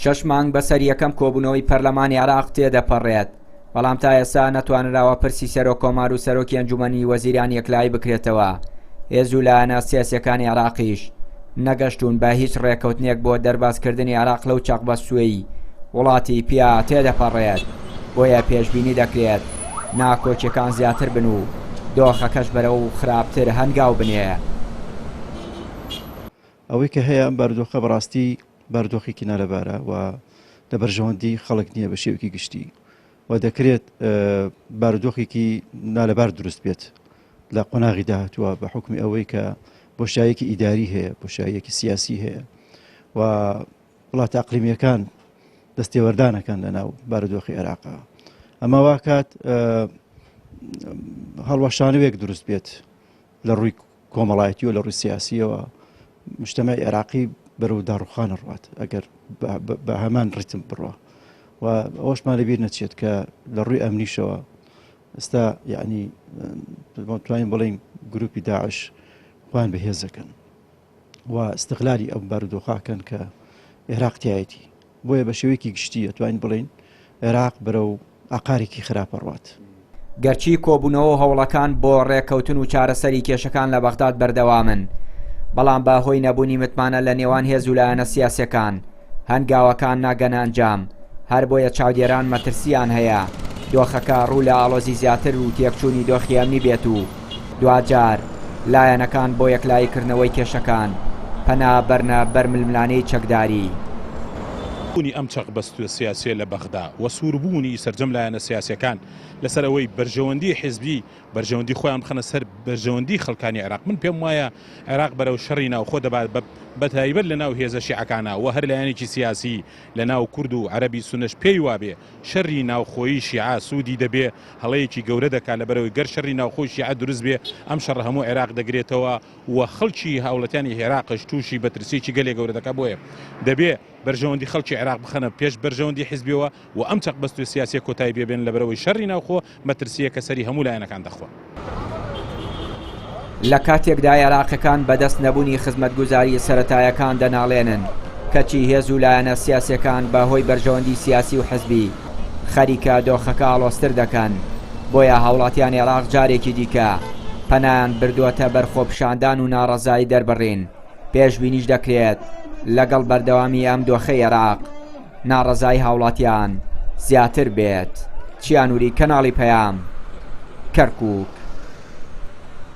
6 مانگ بەسەر یەکەم کۆبوونەوەی پەرلەمانی عێراق تێدەپەڕێت، بەڵام تا ئێستا نەتوانراوە پرسی سەرۆک کۆمار و سەرۆکی ئەنجومەنی وەزیران یەکلایی بکرێتەوە. هێز و لایەنە سیاسیەکانی عێراقیش نەگەشتون بە هیچ ڕێکەوتنێک بۆ دەرباسکردنی عێراق لەو چاقبەستووی وڵاتی پیا تێدەپەڕێت. بۆیە پێشبینی دەکرێت ناکۆچیەکان زیاتر بن و دۆخەکەش بەرەو خراپتر هەنگاو بنێ. ئەوەی کە هەیە ئەم بارودۆخە بەڕاستی بارودۆخێکی نالەبارە و لە بەرژەوەندی خەڵک نییە بە شێوەیەکی گشتی و دەکرێت بارودۆخێکی نالەبار دروست بێت لە قۆناغی داهاتووە بە حکمی ئەوەی کە بۆشاییەکی ئیداری هەیە، بۆشاییەکی سیاسی هەیە و وڵاتە ئەقلیمیەکان دەستێوەردانەکەن لە ناو بارودۆخی عێراقا. ئەمە واکات هەڵوەشانەوێک دروست بێت لە ڕووی کۆمەڵایەتی و لە ڕووی سیاسیەوە مجتەمەعی عێراقی بەرەو داڕوخانە ڕوات ئەگەر بە هەمان ڕیتم بڕوە و ئەوەشمان لەبیر نەچێت کە لە ڕووی ئەمنیشەوە ئێستا یعنی توانین بڵین گروپی داعش خوان بەهێزەکەن و استقلالی ئەم بارودۆخاکەن کە عێراق تایەتی. بۆیە بە شێوەیەکی گشتی ئەتوانین بڵین عێراق بەرەو ئاقارێکی خراپە ڕوات. گەرچی کۆبوونەوە هەوڵەکان بۆ ڕێکەوتن و چارەسەری کێشەکان لە بەغداد بەردەوامن، بەڵام بە هۆی نەبوونی متمانە لە نێوان هێز و لایەنە سیاسیەکان هەنگاوەکان ناگەنە ئەنجام. هەر بۆیە چاودێران مەترسیان هەیە دۆخەکە ڕوو لە ئاڵۆزی زیاتر و تێکچوونی دۆخی ئەمنی بێت و دوجار لایەنەکان بۆ یەکلاییکردنەوەی کێشەکان پەنا بەرنە بەرململانەی چەکداری. ئەم چەقبەستووە سیاسیە لە بەغدا و سووربوونی سەرجەم لایەنە سیاسیەکان لەسەر ئەوەی بەرژەوەندی حیزبی بەرژەوەندی خۆیان بخەنە سەر بەرژەوەندی خەڵکانی عێراق. من پێم وایە عێراق بەرەو شەڕی ناوخۆ دەبات بەتایبەت لە ناو هێزە شیعەکانە و هەر لایەنێکی سیاسی لە ناو کورد و عەرەبی سونەش پێی وابێ شەڕی ناوخۆیی شیعە سوودی دەبێ هەڵەیەکی گەورە دەکات لەبەرەوەی گەر شەڕی ناوخۆی شیعە دروست بێ ئەم شەڕ هەموو عێراق دەگرێتەوە و خەڵکی هاوڵەتیانی عێراقش تووشی بەترسێکی گەلێک گەورە دەکات. بۆیە دەبێ بەرژەوەندی خەڵکی عێراق بخەنە پێش بەرژەوەندی حیزبیەوە و ئەم چەقبەستووی سیاسی کۆتایی بێبێن لەبەرەوەی شەڕی ناوخۆ مەترسیە کە سەری هەموو لایەنەکان دەخوا. لە کاتێکدا عێراقیەکان بەدەست نەبوونی خزمەتگوزاری سەرەتایەکان دەناڵێنن کەچی هێز و لایەنە سیاسیەکان بەهۆی بەرژەوەندی سیاسی و حزبی خەریکە دۆخەکە ئاڵۆزتر دەکەن. بۆیە هاوڵاتیان عێراق جارێکی دیکە پەنایان بردووەتە بەرخۆپشاندان و ناڕەزایی دەربڕین. پێشبینیش دەکرێت لەگەڵ بەردەوامی ئەم دۆخەی عێراق ناڕەزایی هاوڵاتیان زیاتر بێت. چیانووری کەناڵی پەیام، کەرکووک.